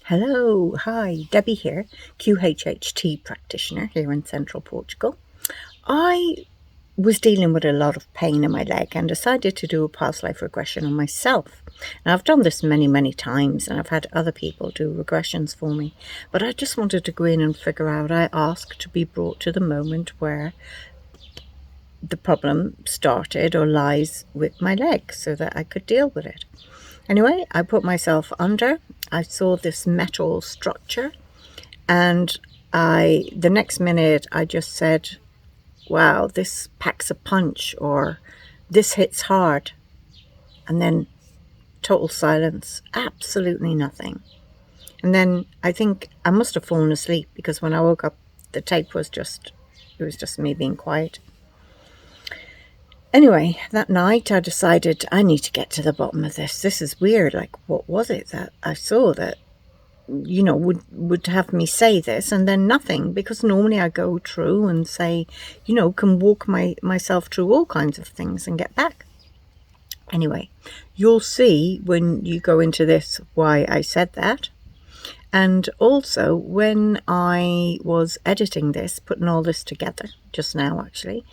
Hello, hi, Debbie here, QHHT practitioner here in central Portugal. I was dealing with a lot of pain in my leg and decided to do a past life regression on myself. Now, I've done this many times and I've had other people do regressions for me, but I just wanted to go in and figure out. I asked to be brought to the moment where the problem started or lies with my leg so that I could deal with it. Anyway, I put myself under. I saw this metal structure, and the next minute I just said, wow, this packs a punch, or this hits hard. And then total silence, absolutely nothing. And then I think I must have fallen asleep, because when I woke up, the tape was just me being quiet. Anyway, that night I decided I need to get to the bottom of this. This is weird. Like, what was it that I saw that, would have me say this and then nothing? Because normally I go through and say, can walk myself through all kinds of things and get back. Anyway, you'll see when you go into this why I said that. And also, when I was editing this, putting all this together just now actually,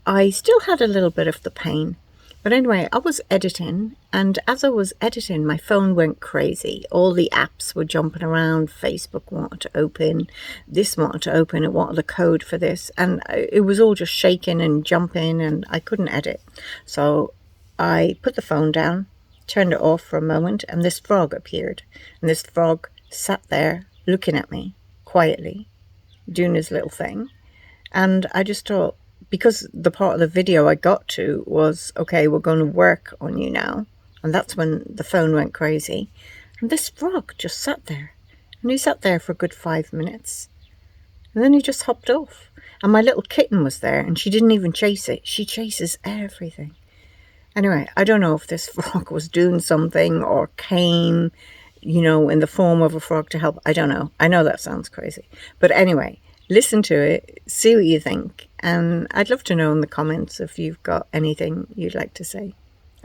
I still had a little bit of the pain. But anyway, I was editing, and as I was editing, my phone went crazy. All the apps were jumping around. Facebook wanted to open, this wanted to open, it wanted the code for this, and it was all just shaking and jumping, and I couldn't edit. So I put the phone down, turned it off for a moment, and this frog appeared. And this frog sat there looking at me quietly, doing his little thing. And I just thought, because the part of the video I got to was, okay, we're going to work on you now. And that's when the phone went crazy. And this frog just sat there. And he sat there for a good 5 minutes. And then he just hopped off. And my little kitten was there, and she didn't even chase it. She chases everything. Anyway, I don't know if this frog was doing something or came, in the form of a frog to help. I don't know. I know that sounds crazy. But anyway, listen to it, see what you think, and I'd love to know in the comments if you've got anything you'd like to say.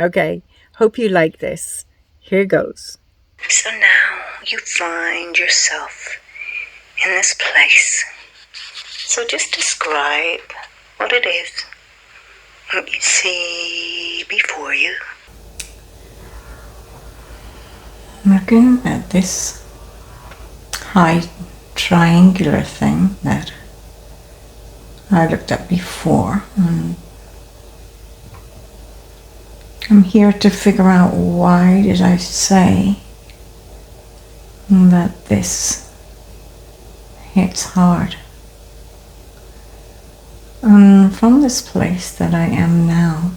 Okay, hope you like this. Here goes. So now you find yourself in this place. So just describe what it is, what you see before you. Looking at this high triangular thing that I looked at before, and I'm here to figure out, why did I say that this hits hard? And from this place that I am now,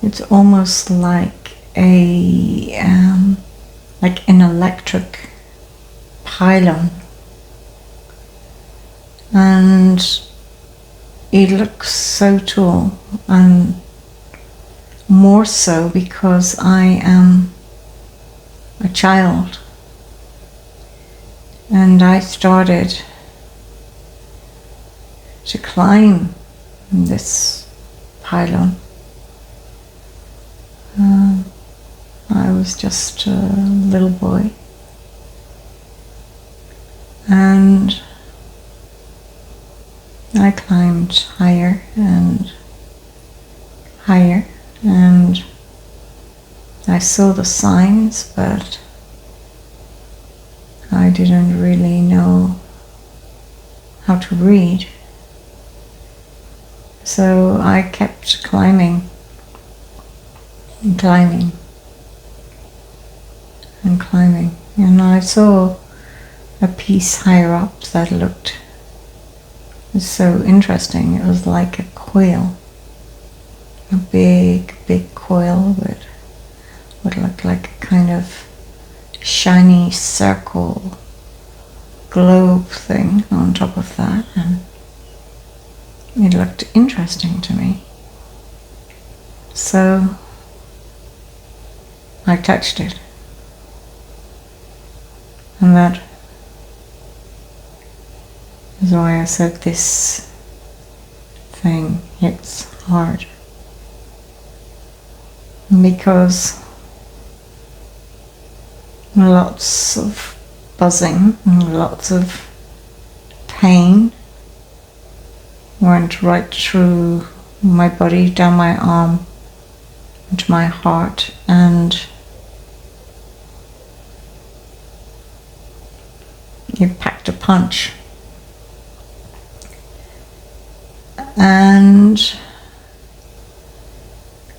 it's almost like an electric pylon, and it looks so tall, and more so because I am a child, and I started to climb this pylon. I was just a little boy, and I climbed higher and higher, and I saw the signs, but I didn't really know how to read. So I kept climbing and climbing and climbing, and I saw a piece higher up that looked so interesting. It was like a coil, a big coil with what looked like a kind of shiny circle globe thing on top of that, and it looked interesting to me. So I touched it, and that is why I said this thing hits hard. because lots of buzzing and lots of pain went right through my body, down my arm, into my heart, and it packed a punch. And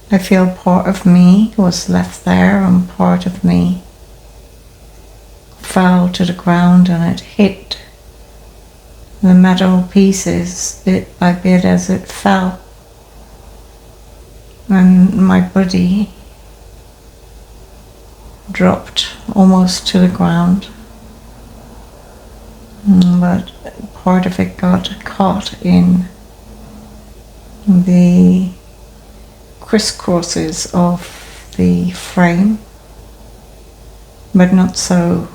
I feel part of me was left there, and part of me fell to the ground, and it hit the metal pieces bit by bit as it fell. And my body dropped almost to the ground, but part of it got caught in the crisscrosses of the frame, but not so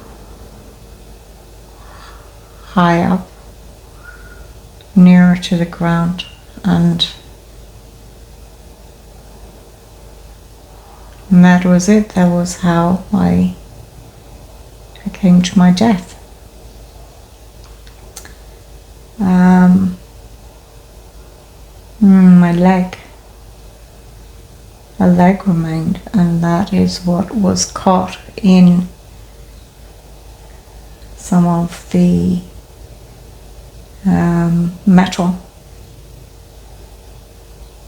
high up, nearer to the ground. And that was it. That was how I came to my death. A leg remained, and that is what was caught in some of the metal.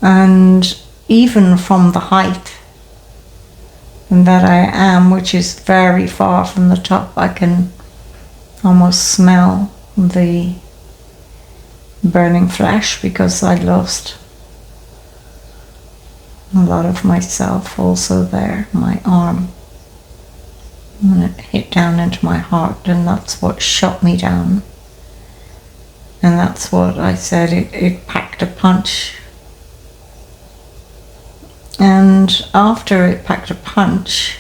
And even from the height that I am, which is very far from the top, I can almost smell the burning flesh, because I lost a lot of myself also there, my arm, and it hit down into my heart, and that's what shot me down. And that's what I said, it packed a punch. And after it packed a punch,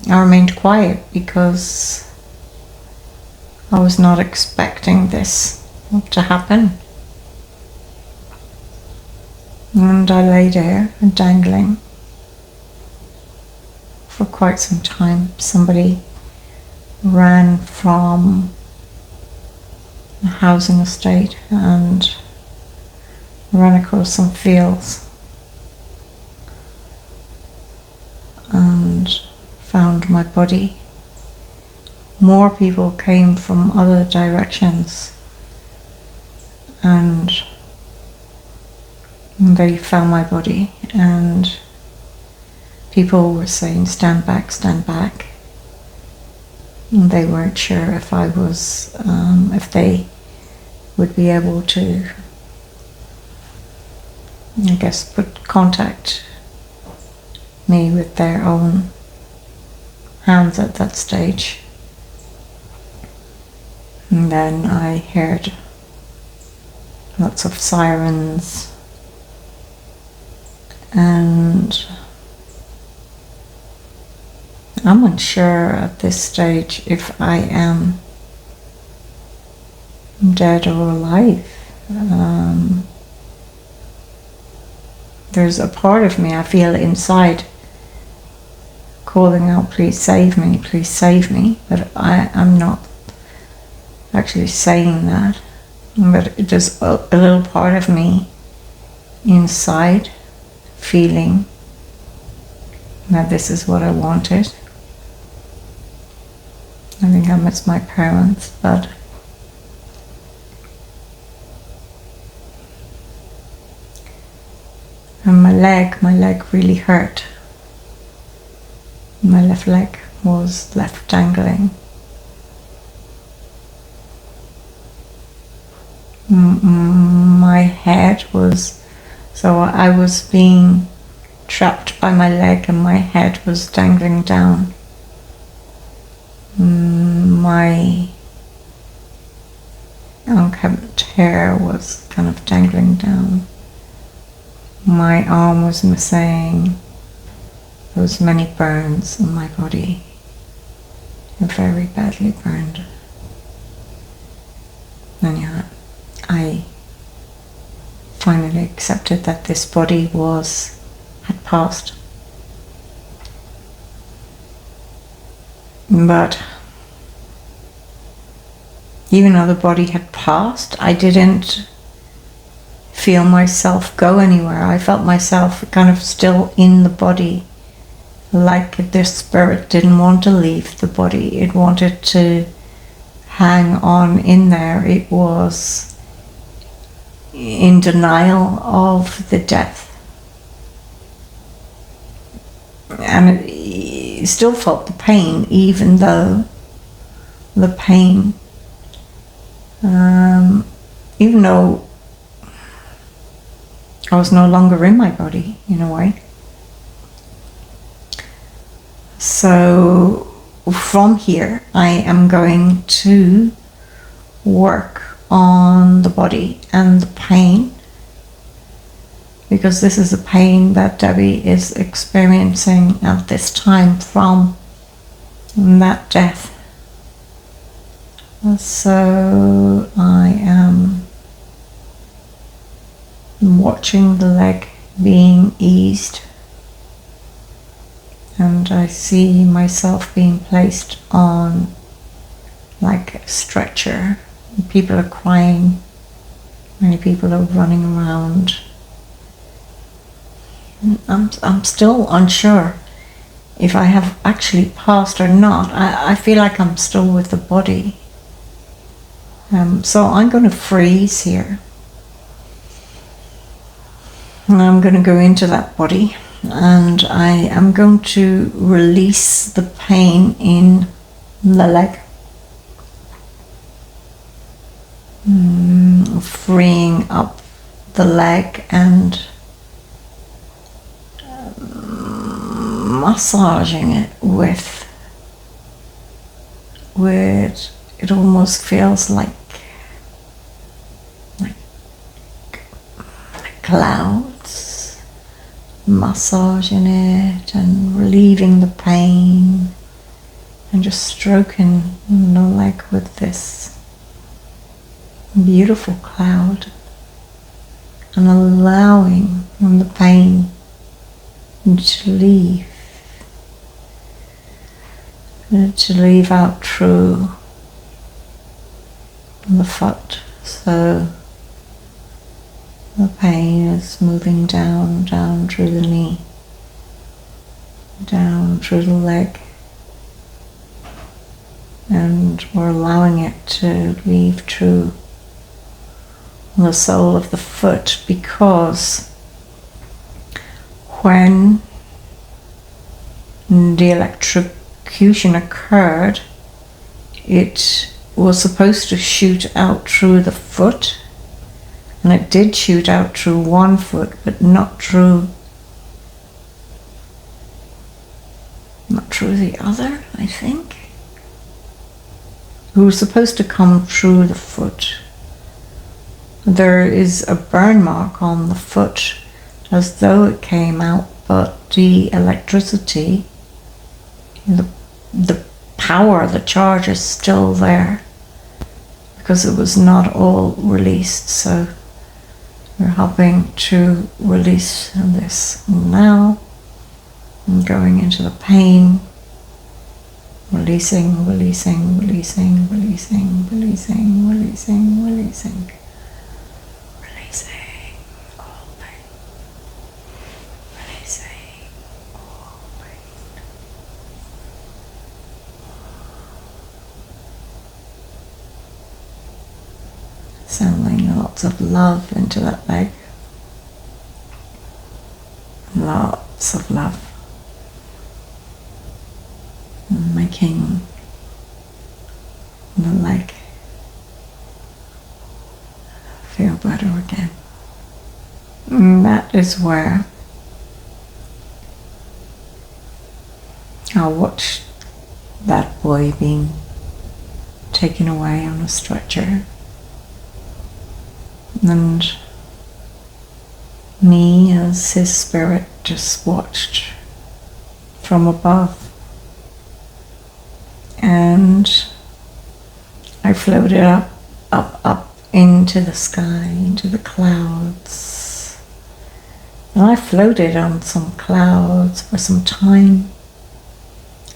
I remained quiet, because I was not expecting this to happen. And I lay there dangling for quite some time. Somebody ran from a housing estate and ran across some fields and found my body. More people came from other directions, and they found my body, and people were saying, "Stand back, stand back." And they weren't sure if I was, if they would be able to, I guess, contact me with their own hands at that stage. And then I heard lots of sirens, and I'm unsure at this stage if I am dead or alive. There's a part of me, I feel inside, calling out, "Please save me, please save me," but I'm not actually saying that. But there's a little part of me inside feeling that this is what I wanted. I think I miss my parents, but and my leg really hurt. My left leg was left dangling. My head was, so I was being trapped by my leg, and my head was dangling down. My unkempt hair was kind of dangling down. My arm was missing. There was many burns on my body, very badly burned. And yeah, I finally accepted that this body had passed. But even though the body had passed, I didn't feel myself go anywhere. I felt myself kind of still in the body, like the spirit didn't want to leave the body. It wanted to hang on in there. It was in denial of the death. And it still felt the pain, even though the pain, even though I was no longer in my body, in a way. So from here, I am going to work on the body and the pain, because this is a pain that Debbie is experiencing at this time from that death. So I am watching the leg being eased, and I see myself being placed on like a stretcher. People are crying, many people are running around. I'm still unsure if I have actually passed or not. I feel like I'm still with the body. So I'm going to freeze here. And I'm going to go into that body, and I am going to release the pain in the leg. Freeing up the leg and massaging it with it almost feels like clouds, massaging it and relieving the pain, and just stroking the leg with this beautiful cloud, and allowing the pain to leave out through the foot. So the pain is moving down through the knee, down through the leg, and we're allowing it to leave through the sole of the foot, because when the electrocution occurred, it was supposed to shoot out through the foot, and it did shoot out through one foot, but not through the other, I think. It was supposed to come through the foot. There is a burn mark on the foot as though it came out, but the electricity, the power, the charge is still there, because it was not all released. So we're helping to release this now, and going into the pain, releasing, releasing, releasing, releasing, releasing, releasing, releasing. Releasing all pain. Releasing all pain. Sending lots of love into that leg. Lots of love. And making the leg feel better again. And that is where I'll watch that boy being taken away on a stretcher, and me as his spirit just watched from above. And I floated up into the sky, into the clouds, And I floated on some clouds for some time.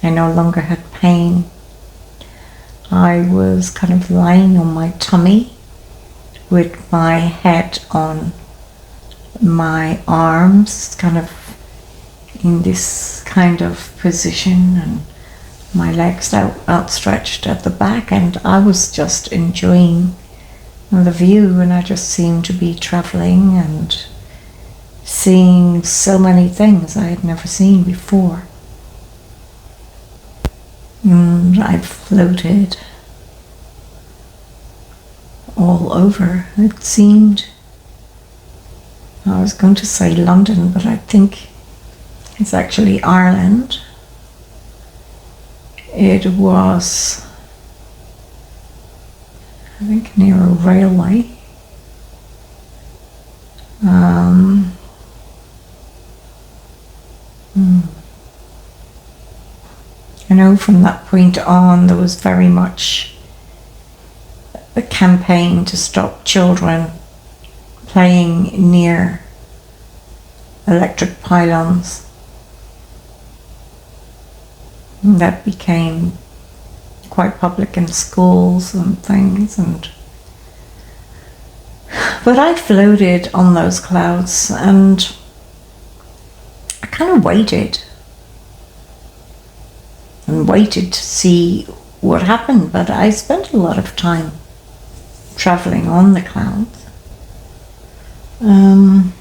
I no longer had pain. I was kind of lying on my tummy with my head on my arms, kind of in this kind of position, and my legs outstretched at the back, and I was just enjoying the view, and I just seemed to be traveling and seeing so many things I had never seen before. And I floated all over. It seemed, I was going to say London, but I think it's actually Ireland. It was, I think, near a railway. I know from that point on there was very much a campaign to stop children playing near electric pylons. And that became quite public in schools and things, but I floated on those clouds and I kind of waited to see what happened, but I spent a lot of time traveling on the clouds. I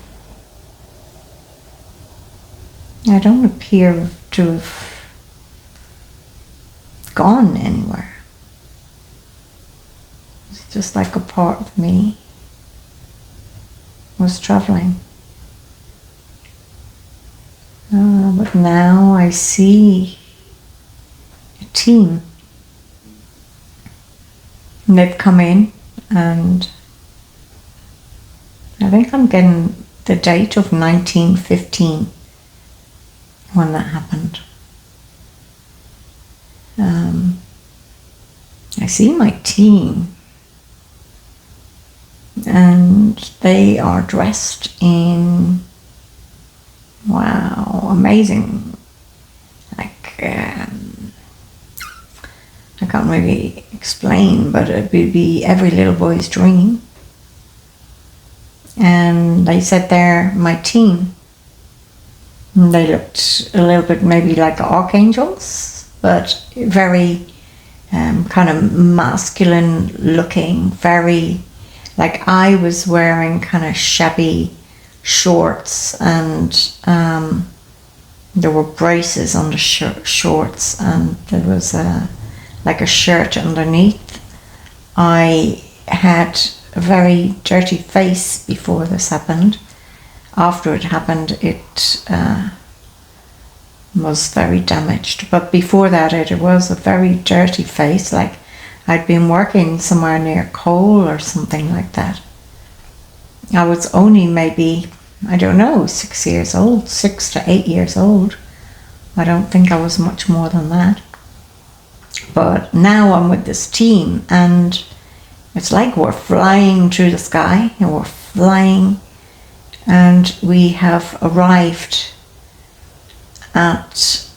don't appear to have gone anywhere. It's just like a part of me was traveling. But now I see a team. And they've come in, and I think I'm getting the date of 1915 when that happened. I see my team, and they are dressed in, wow, amazing, like, I can't really explain, but it would be every little boy's dream. And they said they're my team. And they looked a little bit maybe like archangels, but very kind of masculine looking, very, like I was wearing kind of shabby shorts, and there were braces on the shorts, and there was like a shirt underneath. I had a very dirty face before this happened. After it happened, it was very damaged, but before that it was a very dirty face, like I'd been working somewhere near coal or something like that. I was only maybe, I don't know, 6 years old, 6 to 8 years old. I don't think I was much more than that. But now I'm with this team, and it's like we're flying through the sky, and we're flying, and we have arrived at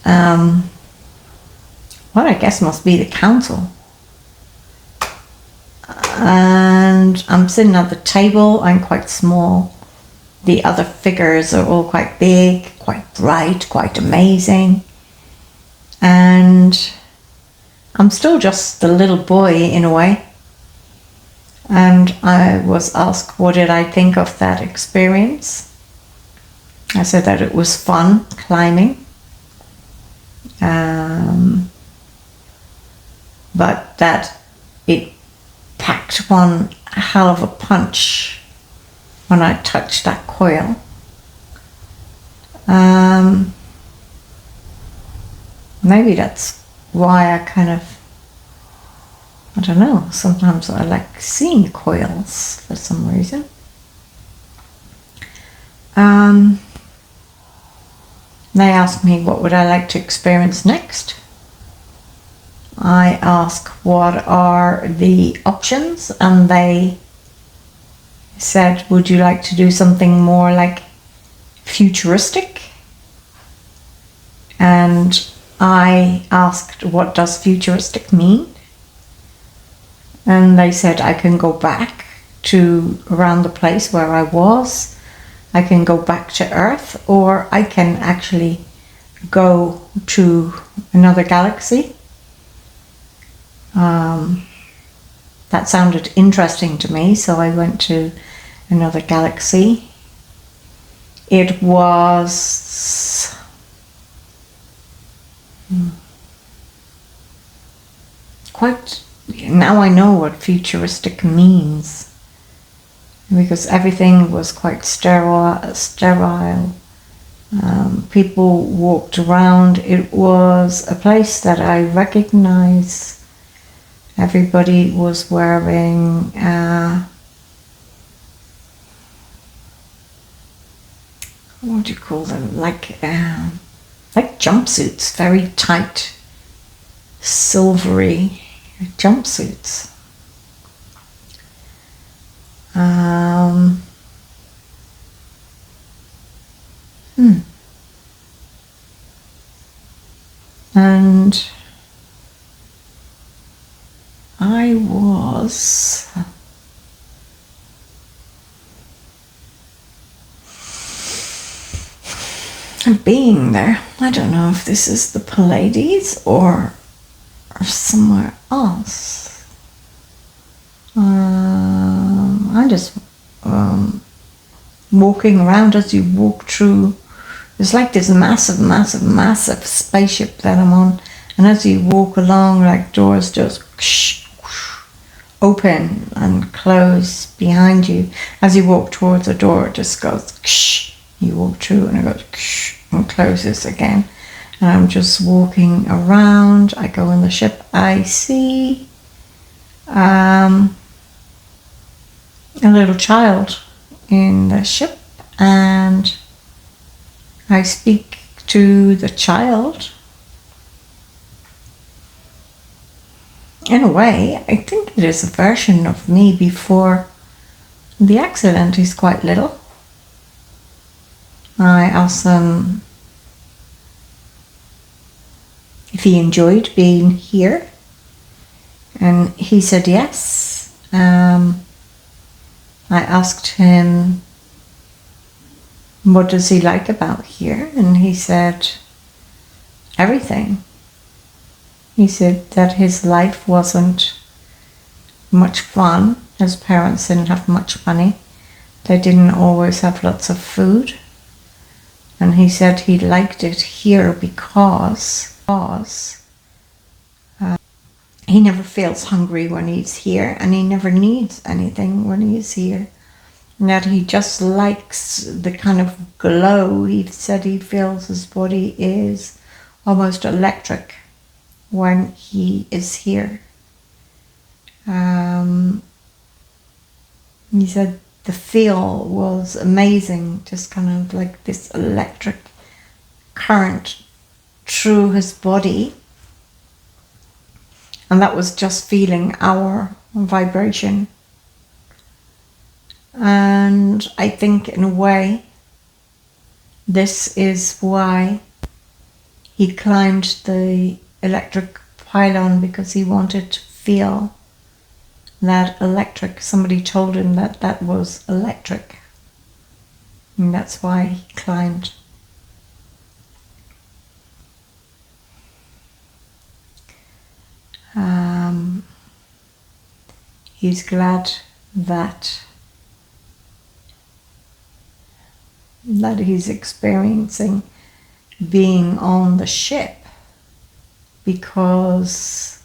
what I guess must be the council. And I'm sitting at the table. I'm quite small. The other figures are all quite big, quite bright, quite amazing. And I'm still just the little boy in a way. And I was asked what did I think of that experience. I said that it was fun climbing. But that it packed one hell of a punch when I touched that coil. Maybe that's why I kind of, I don't know, sometimes I like seeing coils for some reason. They asked me what would I like to experience next. I asked what are the options, and they said, would you like to do something more like futuristic. And I asked, what does futuristic mean? And they said I can go back to around the place where I was. I can go back to Earth, or I can actually go to another galaxy. That sounded interesting to me, so I went to another galaxy. It was quite... Now I know what futuristic means, because everything was quite sterile. People walked around. It was a place that I recognize. Everybody was wearing what do you call them? Like jumpsuits, very tight, silvery jumpsuits. And I was being there. I don't know if this is the Pleiades or somewhere else. I'm just walking around. As you walk through, it's like this massive spaceship that I'm on, and as you walk along, like doors just open and close behind you. As you walk towards the door, it just goes, you walk through and it goes and closes again. And I'm just walking around. I go in the ship. I see a little child in the ship, and I speak to the child. In a way, I think it is a version of me before the accident. He's quite little. I asked him if he enjoyed being here, and he said yes. I asked him, what does he like about here? And he said everything. He said that his life wasn't much fun. His parents didn't have much money. They didn't always have lots of food. And he said he liked it here because he never feels hungry when he's here, and he never needs anything when he's here. And that he just likes the kind of glow. He said he feels his body is almost electric when he is here. He said the feel was amazing, just kind of like this electric current through his body. And that was just feeling our vibration. And I think in a way, this is why he climbed the electric pylon, because he wanted to feel that electric. Somebody told him that that was electric. And that's why he climbed. He's glad that he's experiencing being on the ship, because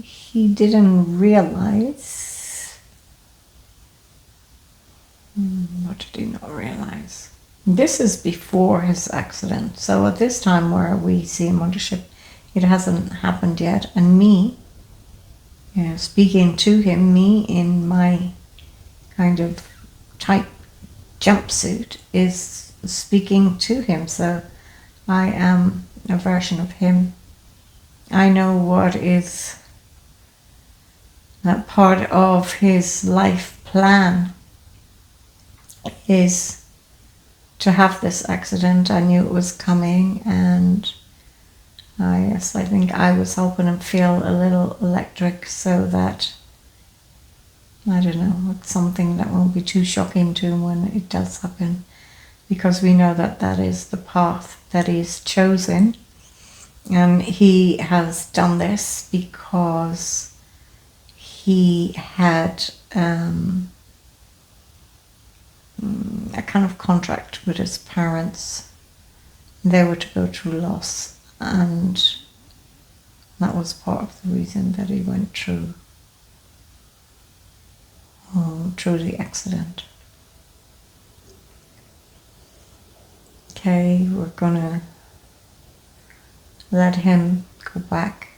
he didn't realize. What did he not realize? This is before his accident, so at this time where we see him on the ship, it hasn't happened yet. And me, speaking to him, me in my kind of tight jumpsuit is speaking to him, so I am a version of him. I know what is that part of his life plan is to have this accident. I knew it was coming, and I think I was helping him feel a little electric so that, I don't know, it's something that won't be too shocking to him when it does happen, because we know that that is the path that he's chosen. And he has done this because he had a kind of contract with his parents. They were to go through loss, and that was part of the reason that he went through the accident. Okay, we're gonna let him go back.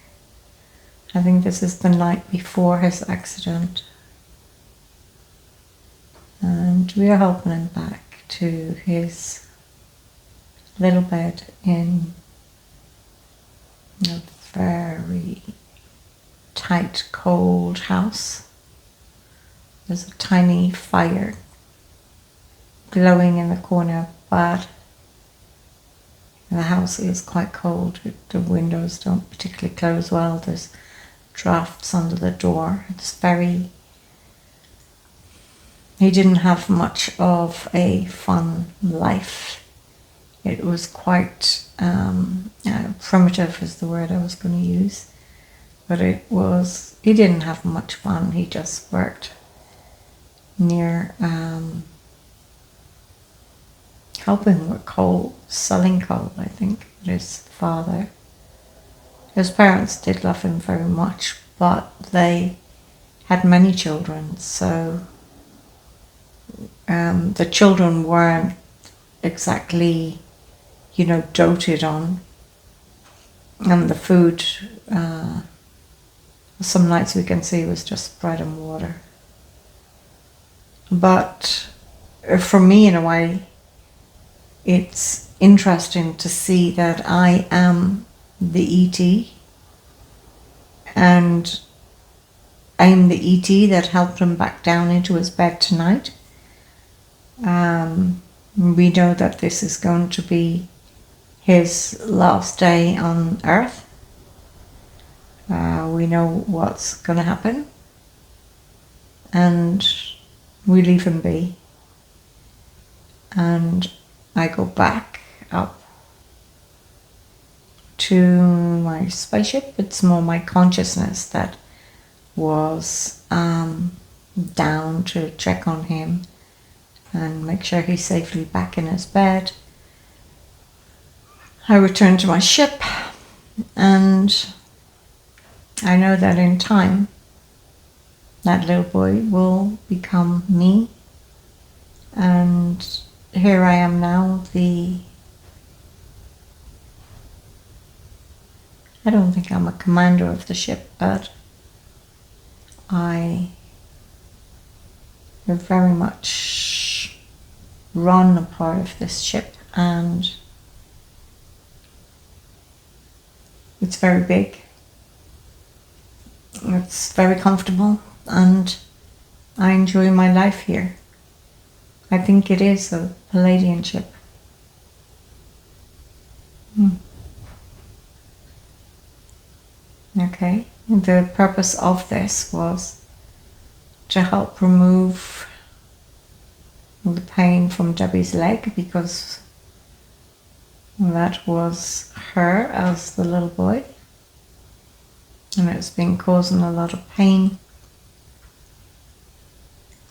I think this is the night before his accident. And we are helping him back to his little bed in a very tight, cold house. There's a tiny fire glowing in the corner, but the house is quite cold. The windows don't particularly close well. There's drafts under the door. He didn't have much of a fun life. It was quite primitive is the word I was going to use. But he didn't have much fun. He just worked near helping with coal, selling coal, I think, with his father. His parents did love him very much, but they had many children, so the children weren't exactly, doted on. And the food, some nights we can see, was just bread and water. But for me, in a way, it's interesting to see that I am the ET, and I'm the ET that helped him back down into his bed tonight. We know that this is going to be his last day on Earth. We know what's going to happen, and we leave him be. And I go back up to my spaceship. It's more my consciousness that was down to check on him and make sure he's safely back in his bed. I return to my ship, and I know that in time that little boy will become me, and here I am now, I don't think I'm a commander of the ship, but I very much run a part of this ship, and it's very big, it's very comfortable, and I enjoy my life here. I think it is a Palladian ship. Okay, the purpose of this was to help remove the pain from Debbie's leg, because that was her as the little boy, and it's been causing a lot of pain.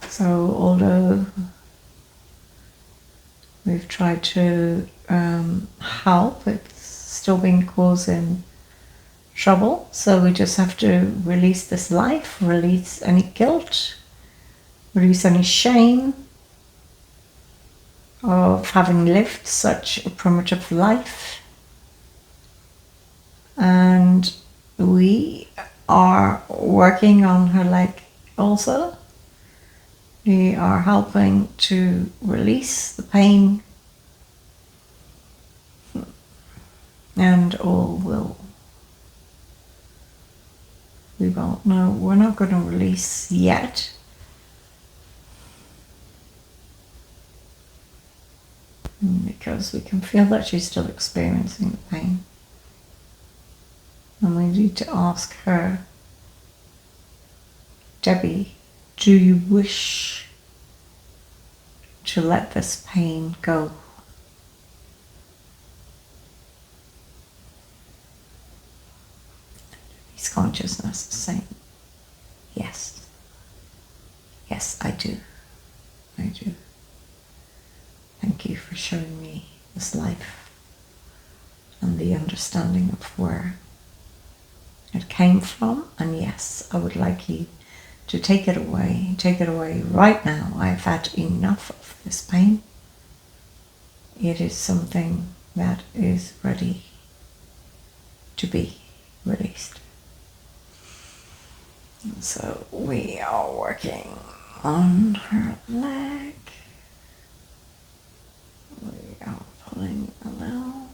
So although we've tried to help, it's still been causing trouble. So we just have to release this life, release any guilt, release any shame of having lived such a primitive life. And we are working on her leg also. We are helping to release the pain, and all will. We won't know. We're not going to release yet. because we can feel that she's still experiencing the pain. And we need to ask her, Debbie, do you wish to let this pain go? His consciousness is saying, yes. Yes, I do. I do. Thank you for showing me this life and the understanding of where it came from. And yes, I would like you to take it away right now. I've had enough of this pain. It is something that is ready to be released. So we are working on her leg. We are pulling a little.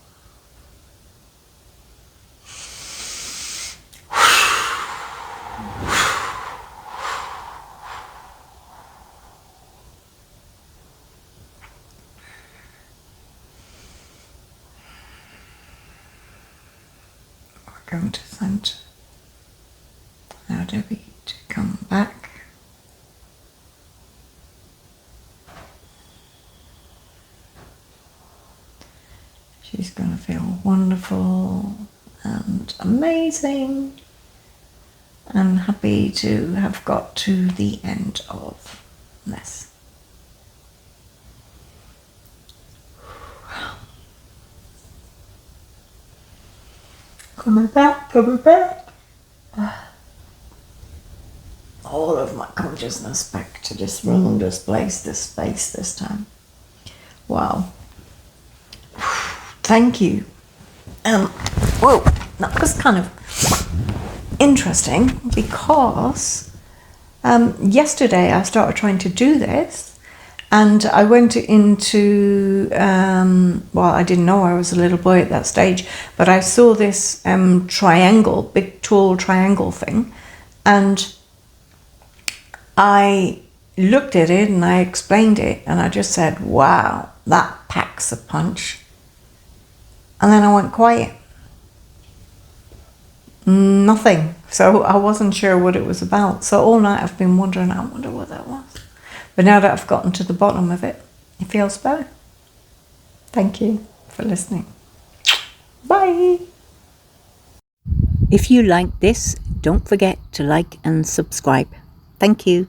We're going to send now Debbie to come back. She's going to feel wonderful and amazing and happy to have got to the end of this. Coming back. All of my consciousness back to this room, this place, this space this time. Wow. Thank you. Whoa, that was kind of interesting because yesterday I started trying to do this and I went into, well, I didn't know I was a little boy at that stage, but I saw this triangle, big tall triangle thing, and I looked at it and I explained it and I just said, wow, that packs a punch. And then I went quiet. Nothing. So I wasn't sure what it was about. So all night I've been wondering, I wonder what that was. But now that I've gotten to the bottom of it, it feels better. Thank you for listening. Bye. If you like this, don't forget to like and subscribe. Thank you.